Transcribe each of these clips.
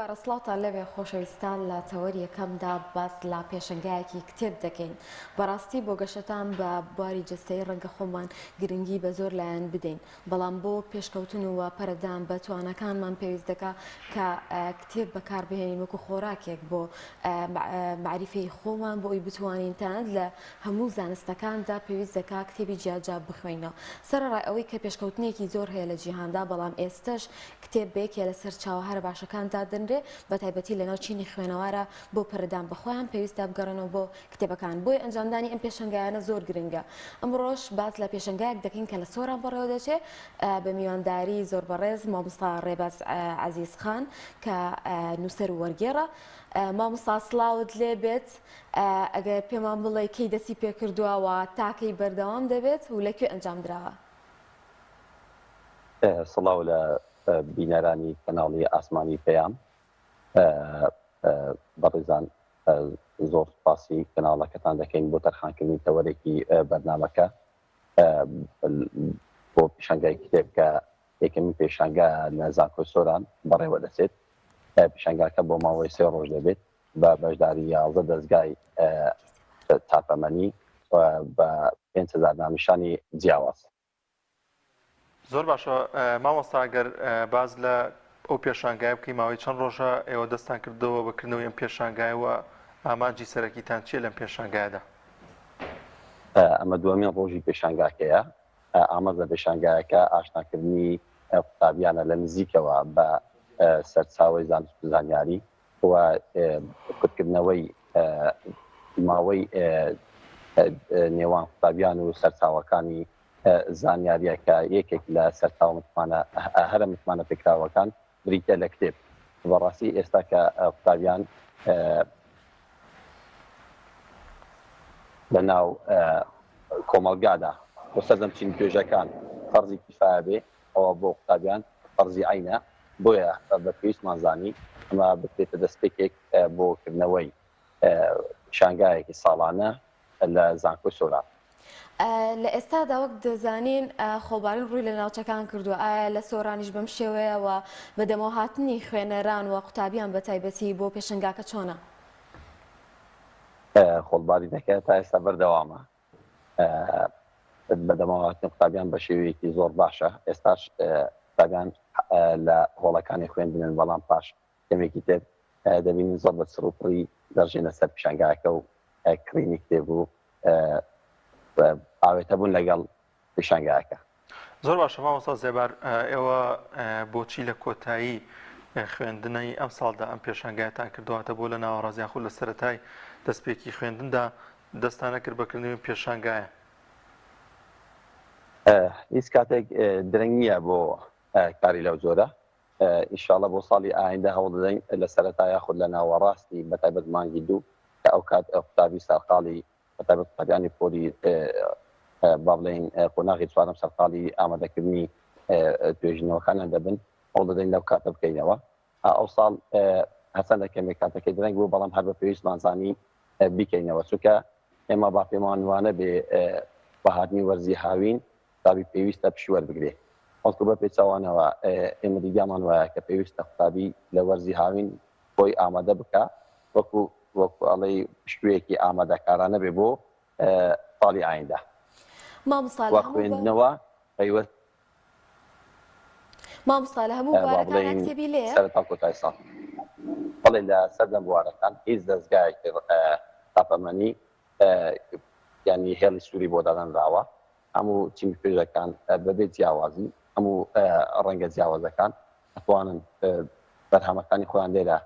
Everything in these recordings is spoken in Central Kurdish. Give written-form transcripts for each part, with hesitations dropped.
بارەسڵاوتان لەوێ خۆشەویستان لە تەوەری یەکەمدا باس لە پێشەنگایەکی کتێب دەکەین. بەڕاستی بۆ گەشتان بە بواری جستەی ڕەنگە خۆمان گرنگی بە زۆر لایەن بدەین، بەڵام بۆ پێشکەوتن و پەرەدان بە توانەکانمان پێویست دەکا کە کتێب بەکاربهێنین وەکو خۆراکێک بۆ معریفەی خۆمان، بۆ ئەوی بتوانین تەنانەت لە هەموو زانستەکاندا پێویست دەکا کتێبی جیاجا بخوێنەوە. سەرەڕای ئەوەی کە پێشکەوتنێکی زۆر هەیە لە جیهاندا، بەڵام ئێستش کتێب بەیەکێ لە سەر چاوە هەرە باشەکاندا دەنرێ، بە تایبەتی لەناو چینی خوێنەوارە بۆ پەرەدان بەخۆیان پێویستە بگەڕێنەوە بۆ کتێبەکان. بۆی ئەنجامدانی ئەم پێشەنگایانە زۆر گرنگە. ئەمڕۆژ باس لە پێشەنگایەک دەکەین کە لە سۆران بەڕێوە دەچێت بە میوانداری زۆر بەڕێز مامۆستا ڕێباز عەزیزخان کە نووسەر و وەرگێڕە. مامۆستا سڵاوت لێ بێت، ئەگەر پێمان بڵێ کەی دەستی پێکردووە تاکەی بەردەوام دەبێت و لەکوێ ئەنجام درراوە؟ سڵاو لە بینەرانی کەناڵی ئاسمانی پێیان بەڕێزان، زۆر سپاسی کەناڵەکەتان دەکەین بۆ تەرخانکردنی تەوەرێکی بەرنامەکە بۆ پێشەنگای کتێب کە یەکەمین پێشەنگە لە زانکۆی سۆران بەڕێوە دەچێت. پێشەنگاکە بۆ ماوەی 3 ڕۆژ دەبێت بە بەشداری 11 دەستگای تاپەمەنی بە 5,000 ناونیشانی جیاواز. زۆر باشە مامۆستا، ئەگەر باز لە ئەو پێشانگای بکەی، ماوەی چەند ڕۆژە ئێوە دەستان کردەوە بەکردنەوەی ئەم پێشانگایەوە، ئامانجی سەرەکیتان چیە لەم پێشانگایەدا؟ ئەمە دووەمین ڕۆژی پێشانگاکەیە. ئاماژە پێشانگایەکە ئاشناکردنی قوتابیانە لە نزیکەوە بە سەرچاوەی زانست و زانیاری و کورتکردنەوەی ماوەی نێوان قوتابیان و سەرچاوەکانی زانیاریەکە یەکێک لە سەرچاو هەرە متمانە پێکراوەکان بریتە لە کتێب. بەڕاستی ئێستا کە قوتابیان لە ناو کۆمەڵگادا بۆ سەردەم چین توێژەکان فەرزی کیفایە بێ، ئەوە بۆ قوتابیان فەرزی عینە، بۆیە بە پێویستمان زانی ئەمە بکرێتە دەستپێکێک بۆ کردنەوەی شانگایەکی ساڵانە لە زانکۆی سۆران. لە ئێستادا وەک دەزانین خۆبارین ڕووی لە ناوچەکان کردووە، ئایا لە سۆرانیش بەم شێوەیەوە بەدەمەوە هاتنی خوێنەران و قوتابیان بە تایبەتی بۆ پێشەنگاکە چۆنە؟ خۆڵبارینەکە تا ئێستا بەردەوامە، بەدەمەوە هاتنی قوتابیان بە شێوەیەکی زۆر باشە. ئێستاش قوتابیان لە هۆڵەکانی خوێندنن، بەڵام پاش کەمێکی تر دەبینین زۆر بە سروپڕی دەڕژێنە سەر پێشەنگاکە و کڕینی کتێب و ئاوێتەبوون لەگەڵ پێشەنگاکە. زۆر باشە مامۆستا زێبار، ئێوە بۆچی لە کۆتایی خوێندنەی ئەم ساڵدا ئەم پێشەنگایەتان کردواتە بۆ لە ناوەڕازیان خۆ لە سەرەتای دەستپێکی خوێندندا دەستانە کرد بەکردنەوەی پێشەنگایە؟ هیچ کاتێک درەنگ نییە بۆ کاری لەو جۆرە. ئینشاڵڵا بۆ ساڵی ئایندا هەوڵ دەدەین لە سەرەتای یاخود لە ناوەڕاستی بەتایبەت مانگی دوو کە ئەو کات قوتابی سەرقاڵی بەتایبەت قوتابیانی پۆلی با بڵێین قۆناغی چوارەم سەرقاڵی ئامادەکردنی توێژینەوەکانیان دەبن، هەوڵ دەدەین لەو کاتە بکەینەوە. ئەو ساڵ هەچەندە کەمێک کاتەکەی درەنگ بوو، بەڵام هەر بە پێویستمان زانی بیکەینەوە، چونکە ئێمە با پێمان وانە بێ بە هاتنی وەرزی هاوین قوتابی پێویستە پشیوەر بگرێ، بەڵکو بە پێچەوانەوە ئێمە دیگامان وایە کە پێویستە قوتابی لە وەرزی هاوین بۆی ئامادە بکە، وەکو ئەڵێ پشتوویەکی ئامادەکارانە بێ بۆ ساڵی ئایندا. خوێندنەوە پەیوەست مامۆستا لە هەموو بوارەکان کتێبی لێیە؟ سەرەتا کۆتایی ساڵ بەڵێ لە سەردەم بوارەکان هیچ دەستگایەکی تاپەمەنی یعنی هێڵی سووری بۆ دادەنراوە. هەموو چیمی توێژەکان بەبێ جیاوازی، هەموو ڕەنگە جیاوازەکان ئەتوانن بەرهەمەکانی خۆیان لێرە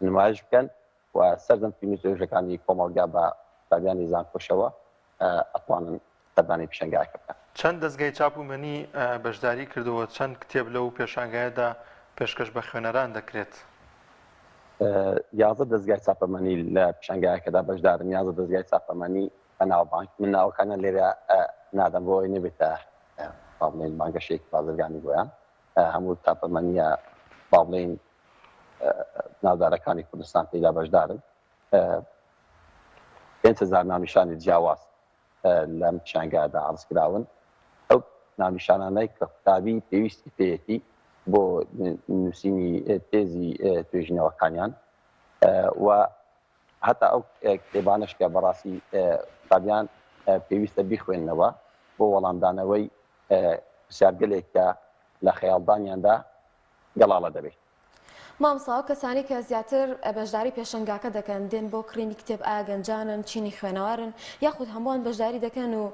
نمایش بکەن و سەردەم چیمی توێژەکانی کۆمەڵگا بە قوتابیانی زانکۆشەوە ئەتوانن سەردانی پێشەنگاکە بکەن. چەند دەستگای چاپومەنی بەشداری کردەوە؟ چەند کتێب لەو پێشانگایەدا پێشکەش بە خوێنەران دەکرێت؟ 11 دەستگای چاپەمەنی لە پێشەنگایەکەدا بەشدارن. 11 دەستگای چاپەمەنی بەناوبانگ. من ناوەکانە لێرە نادەم بۆ ئەوەی نەبێتە با بڵێن مانگەشێکی بازرگانی بۆیان. هەموو چاپەمەنیە با بڵێن ناودارەکانی کوردستان پێدا بەشدارن. 5,000 ناونیشانی جیاواز لەم پێشەنگایەدا عەرز کراون. ئەو ناونیشانانەی کە قوتابی پێویستی پێیەتی بۆ نووسینی تێزی توێژینەوەکانیان و هەتا ئەو کتێبانش کە بەڕاستی قوتابیان پێویستە بیخوێننەوە بۆ وەڵامدانەوەی پرسیارگەلێک کە لە خەیاڵدانیاندا گەڵاڵە دەبێت. مامسا کەسانی کە زیاتر بەشداری پێشنگاکە دەکەن دێن بۆ کڕینی کتێب ئایا گەنجانن چینی خوێنەوارن یاخود هەمووان بەشداری دەکەن و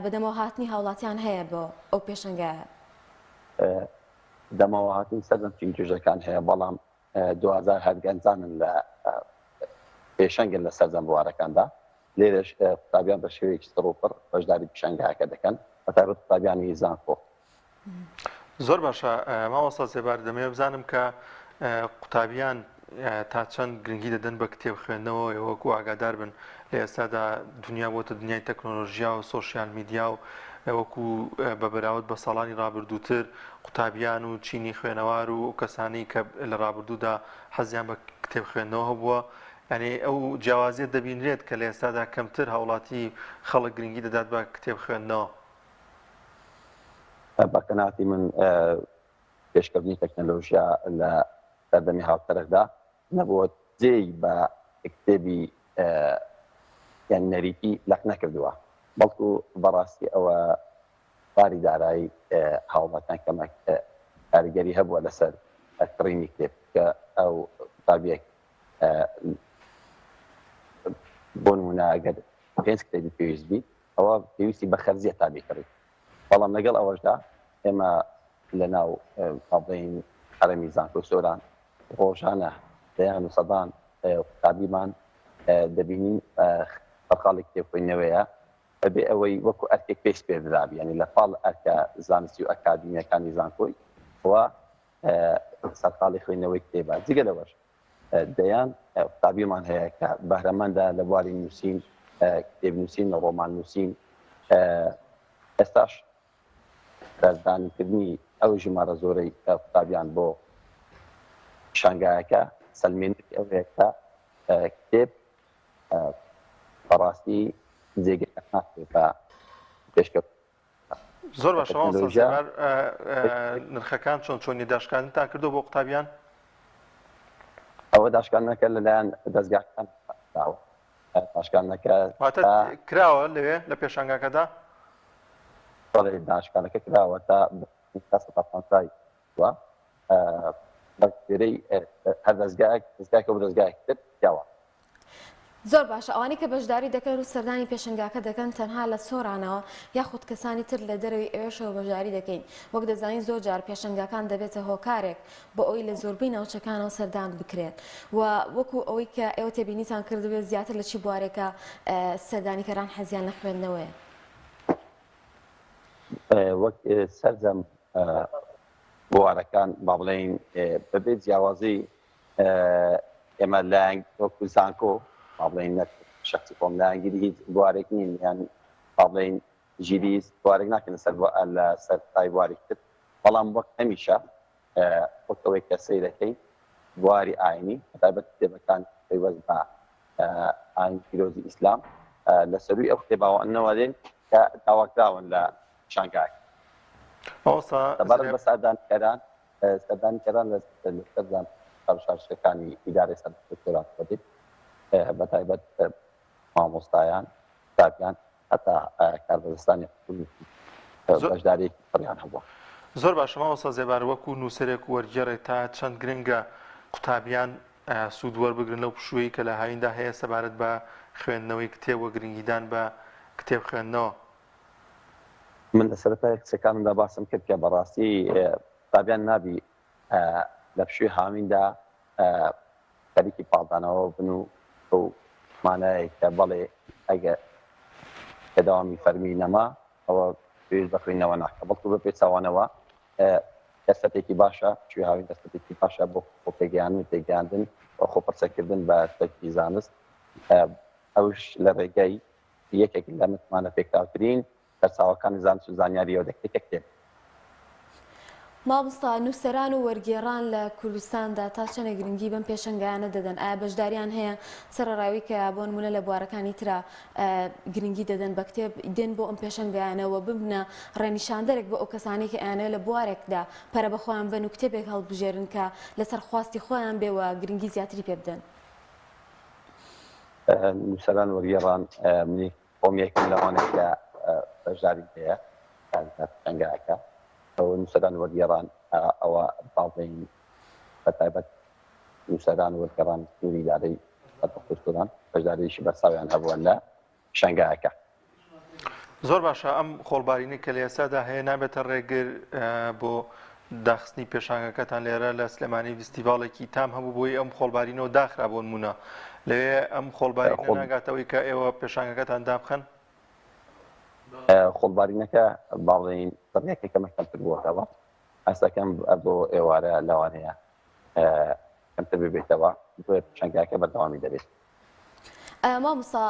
بەدەمەوە هاتنی هاوڵاتیان هەیە بۆ ئەو پێشنگایە؟ دەمەوە هاتنی سەردەم چین توێژەکان هەیە بەڵام 2000 هەر گەنجانن لە پێشەنگن لە سەردەم بوارەکاندا لێرەش قوتابیان بە شێوەیەکی سڕوپڕ بەشداری پێشەنگاکە دەکەن بەتایبەت قوتابیانی زانکۆ. زۆر باشە مامۆستا سێبار دەمەوێت بزانم کە قوتابیان تا چەند گرنگی دەدەن بە کتێب خوێندنەوە وەکو ئاگادار بن لە ئێستادا دنیا بۆتە دنیای تەکنۆلۆژیا و سۆشیال میدیا و وەکو بە بەراورد بە ساڵانی ڕابردووتر قوتابیان و چینی خوێنەوار و کەسانی کە لە ڕابردوودا حەزیان بە کتێب خوێندنەوە هەبووە یعنی ئەو جیاوازیت دەبینرێت کە لە ئێستادا کەمتر هاوڵاتی خەڵک گرنگی دەدات بە کتێب خوێندنەوە. بە قەناعەتی من پێشکەوتنی تەکنۆلۆژیا لە سەردەمی هاوتەرەکدا نەبووە جێی بە کتێبی یان نەریتی لەق نەکردووە بەڵکو بەڕاستی ئەوە باری دارایی هاوڵاتیان کەمە کاریگەری هەبووە لەسەر کڕینی کتێب کە ئەو قوتابیەک بۆ نمونە ئەگەر 5 کتێبی پێویست بیت ئەوە پێویستی بە خەرجیە تابیکڕیت بەڵام لەگەڵ ئەوەشدا ئێمە لە ناو بڵین هەرەمی زانکۆ سۆران ڕۆژانە دەیان و سەدان قوتابیمان دەبینین بەقاڵی کتێب خوێندنەوەیە بەبێ ئەوەی وەکو ئەرکێک پێش پێدرابی ینی لە پاڵ ئەرکە زانستی و ئەکادیمیەکانی زانکۆی ئەوە سەرقاڵی خوێندنەوەی کتێبە جگە لەوەش دەیان قوتابیمان هەیە کە بەهرەمەندە لە بواری نووسین کتێب نووسین لە ڕۆمان نووسین ئێستاش بەردانکردنی ئەو ژمارە زۆرەی قوتابیان بۆ شانگایەکە سەلمێنێتی ئەوەیەکە کتێب بەڕاستی جێگەی ناکرێت بە پێشکەوت. زۆر باشە نرخەکان چۆنی داشکاندنتان کردو بۆ قوتابیان؟ ئەوە داشکاندنەکە لەلایەن دەستگاکان داوە داشکاندنەکە کراوە لەوێ لە پێشانگاکەدا؟ بەڵێ داشکانەکە کراوە تا 150 وە بەگوێرەی هەر دەستگاکە بۆ دەستگایەک تر داوە. زۆر باشە ئەوانی کە بەشداری دەکەن و سەردانی پێشنگاکە دەکەن تەنها لە سۆرانەوە یاخود کەسانی تر لە دەرەوەی ئێوەشەوە بەشداری دەکەین وەک دەزانین زۆر جار پێشنگاکان دەبێتە هۆکارێک بۆ ئەوی لە زۆربەی ناوچەکانەوە سەردان بکرێت و وەکو ئەوەی کە ئێوە تێبینیتان کردوێت زیاتر لە چی بوارێکە سەردانیکەران حەزیان لە خوێندنەوەیە؟ وەک سەرجەم بوارەکان با بڵێین بەبێ جیاوازی ئێمە لایەنگ وەکو زانکۆ با بڵێن شخصی خۆم لایەنگیری هیچ بوارێک نین یان با بڵێن ژیریز بوارێک ناکەن لە سەر تای بواری کرد بەڵام وەک هەمیشە وەکەوەی کە سەیرەکەین بواری ئاینی تایبەت کتێبەکان پەیوەست بە ئاین پیرۆزی ئیسلام لە سەروی ئەو کتێباوەنەوە دێن کە داواکراون لە شانگای بە سەردانکەران لە سەردان شارشەکانی ئیدارەی سەردەکتۆرات بێت بە تایبەت مامۆستایان قوتابیان هەتا کاربەدەستانی بەشدارێکی پڕیان هەبووە. زۆر باشە مامۆستا زێبار وەکو نووسەرێک وەرگێڕێک تا چەند گرنگە قوتابیان سوود وەربگرن لەو پشووەی کە لە هاویندا هەیە سەبارەت بە خوێندنەوەی کتێب و گرنگیدان بە کتێب خوێندنەوە؟ من لە سەرەتای قسەکانمدا باسم کرد کە بەڕاستی قوتابیان نابی لە پشووی هاویندا خەریکی پاڵدانەوە بن و ئەو مانایە کە بەڵێ ئەگە کە داوامی فەرمی نەما ئەوە پێویست بە خوێندنەوە ناکە بەڵکو بە پێچاوانەوە دەستەتێکی باشە پشووی هاوین دەستەتێکی باشە بۆ پێگەیاندن و تێگەیاندن و خۆپەرچەکردن بە تەکی زانست ئەوش لە ڕێگەی یەکێک لە متمانە پێکراوترین دەرچاوەکانی زانست و زانیاریەوە دەکرێت کتێب. مامۆستا نووسەران و وەرگێڕان لە کوردستاندا تا چەنە گرنگی بەم پێشەنگایانە دەدەن؟ ئایا بەشداریان هەیە سەرڕاوی کە بۆ نمونە لە بوارەکانی ترا گرنگی دەدەن بە کتێب دێن بۆ ئەم پێشەنگایانەوە ببنە ڕێنیشاندەرێک بۆ ئەو کەسانی کە ئەیانەوە لە بوارێکدا پەرە بەخۆیان بن و کتێبێک هەڵبژێرن کە لەسەر خواستی خۆیان بێوە گرنگی زیاتری پێ بدەن؟ نووسەران وەرگێڕان منی قۆمیەکم لەوانێک کە بەشداری هەیە پێشەنگایەکە ئەو نووسەران وەرگێڕان ئەوە باڵین بەتایبەت نووسەران وەرگێڕان سووری دارەی کوردستان بەشداریشی بەرساویان هەبووە لە پێشەنگایەکە. زۆر باشە، ئەم خۆڵبارینەی کە لە ئێستادا هەیە نابێتە ڕێگر بۆ داخستنی پێشانگەکەتان لێرە لە سلێمانی فستیڤاڵێکی تام هەبوو بۆی ئەم خۆڵبارینەوە داخرا بۆ نمونە لەوێ ئەم خۆڵبارینە ناگاتەوەی کە ئێوە پێشانگەکەتان دابخەن؟ خۆڵبارینەکە باڵین بڕیەکێکە مەکتەبتر بووەتەوە ئەستەکەم بۆ ئێوارە لەوانەیە کەمتر ببێتەوە بۆیە پێشەنگایەکە بەردەوامی دەبێت. مامۆستا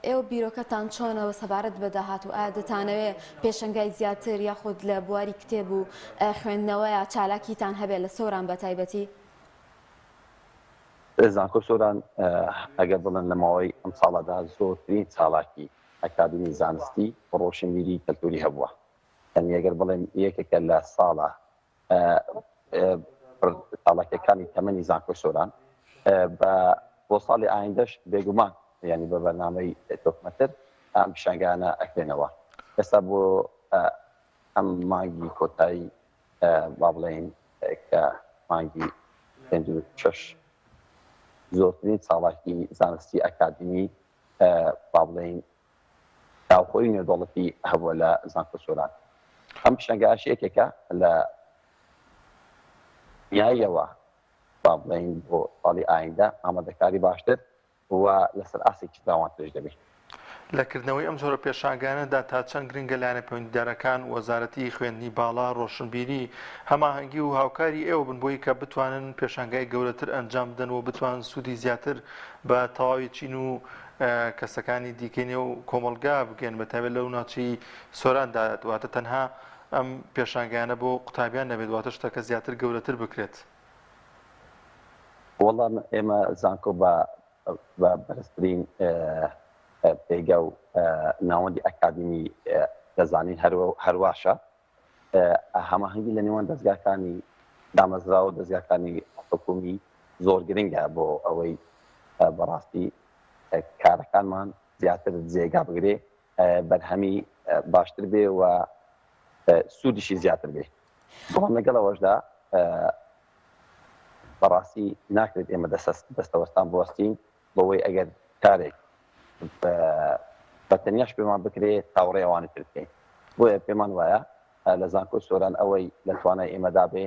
ئێوە بیرۆکەتان چۆنەوە سەبارەت بە داهاتوو؟ ئایا دەتانەوێت پێشەنگای زیاتر یاخود لە بواری کتێب و خوێندنەوەیە چالاکیتان هەبێت لە سۆران بە تایبەتی؟ زانکۆ سۆران ئەگەر بڵێن لە ماوەی ئەم ساڵەدا زۆرترین چالاکی ئەکادمی زانستی ڕۆشنبیری کەلتوری هەبووە. یعنی ئەگەر بڵێن یەکێکە لە ساڵە چالاکیەکانی تەمەنی زانکۆ سۆران بۆ ساڵی ئایندەش بێگومان یعنی بە بەرنامەی تۆکمەتر ئەم پیشەنگایانە ئەکرێنەوە. ئێستا بۆ ئەم مانگی کۆتایی با بڵێن کە مانگی 56 زۆرترین چالاکی زانستی ئەکادمی با بڵێن داوخۆی نێودەوڵەتی هەبووە لە زانکۆ سۆران. ئەم پیشەنگایەش یەکێکە لە نیاییەوە با بڵێن بۆ ساڵی ئایندە ئامادەکاری باشتر و لەسەر ئاسێکی داوانترش دەبێت. لەکردنەوەی ئەم جۆرە پێشانگانەدا تا چەند گرنگە لایەنە پەیوەندیدارەکان وەزارەتی خوێندنی باڵا ڕۆشنبیری هەماهەنگی و هاوکاری ئێوە بن بۆی کە بتوانن پێشانگای گەورەتر ئەنجام بدەن و بتوانن سوودی زیاتر بە تەواوی چین و کەسەکانی دیکەینێ و کۆمەلگا بگەن بەتایبەت لەو ناوچەی سۆراندا دواتە تەنها ئەم پێشانگایانە بۆ قوتابیان نەبێت دواتە شتەکە زیاتر گەورەتر بکرێت. وەڵام ئێمە زانکۆ بە بەرزترین پێگە و ناوەندی ئەکادمی دەزانین هەرواشە هەماهەنگی لە نێوان دەستگاکانی دامەزرا و دەستگاکانی حکومی زۆر گرنگە بۆ ئەوەی بەڕاستی کارەکانمان زیاتر جێگا بگرێ بەرهەمی باشتر بێ و سوودیشی زیاتر بێ. بەڵام لەگەڵەوەشدا بەڕاستی ناکرێت ئێمە دەستەوەستان بوەستین بۆەوەی ئەگەر کارێک بەتەنیاش پێمان بکرێت تاوەڕێ ئەوانی تر بکەین. بۆیە پێمان وایە لە زانکۆ سۆران ئەوەی لە توانای ئێمەدا بێ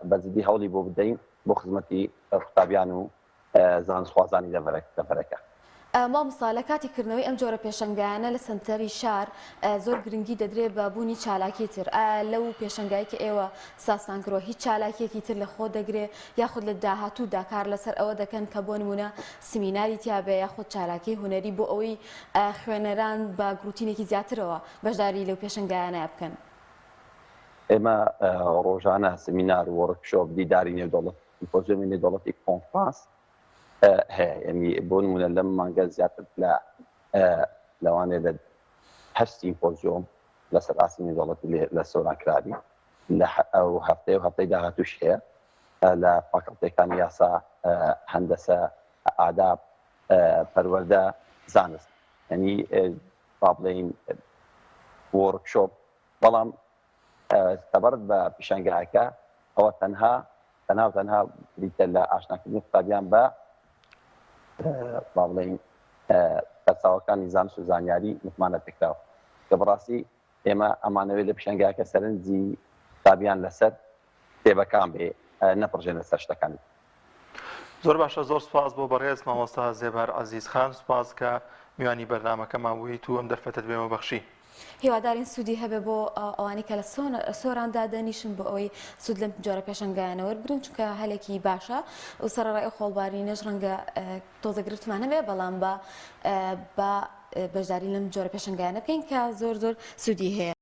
بەجددی هەوڵی بۆ بدەین بۆ خزمەتی قوتابیان و زانستخوازانی لەبەرەکە. مامۆستا لە کاتی کردنەوەی ئەم جۆرە پێشەنگایانە لە سنتەری شار زۆر گرنگی دەدرێت بە بوونی چالاکی تر. لەو پێشەنگایی کە ئێوە ساسان کردووە هیچ چالاکیەکی تر لە خۆ دەگرێت یاخود لە داهاتوودا کار لەسەر ئەوە دەکەن کە بۆ نمونە سمیناری تیابێ یاخود چالاکی هونەری بۆ ئەوەی خوێنەران بە گروتینێکی زیاترەوە بەشداری لەو پێشەنگایانە بکەن؟ ئێمە ڕۆژانە سمینار وەرکشۆپ دیداری نێودەوڵەت سیمپۆزیۆمی نێودەوڵەتی کۆنفرانس هەیە. یعنی بۆ نمونە لەم مانگە زیاتر لەوانێ لە 8 سیمپۆزیۆم لەسەر ئاسی نێودەوڵەتی لە سۆران کرابی ئەو هەفتەیە و هەفتەی داهاتووش هەیە لە فاکڵتیەکانی یاسا، هەندەسە، ئاداب، پەروەردە، زانست. یعنی با بڵێن وەرکشۆپ. بەڵام سەبارەت بە پیشەنگایەکە ئەوە تەنها بریتە لە ئاشناکردنی قوتابیان بە با بڵێن بەرچاوەکانی زانست و زانیاری متمانە پێکراوە کە بەڕاستی ئێمە ئەمانەوێت لە پیشەنگایەکە سەرنجی قوتابیان لەسەر کتێبەکان بێ نەپڕژێنە سەر شتەکانی. زۆر باشە، زۆر سپاس بۆ بەڕێز مامۆستا زێبەر عەزیز خان. سپاس کە میوانی بەرنامەکەمان بوویت و ئەم دەرفەتت بێمە بەخشی. هیوادارین سوودی هەبێ بۆ ئەوانی کە لە سۆراندا دەنیشن بۆ ئەوەی سوود لەم جۆرە پێشەنگایانە وەربگرن چونکە هەلێکی باشە و سەرەڕای خۆڵبارینەش ڕەنگە تۆزەگرتمان هەبێ بەڵام بە بەشداری لەم جۆرە پێشەنگایانە بکەین کە زۆر سوودی هەیە.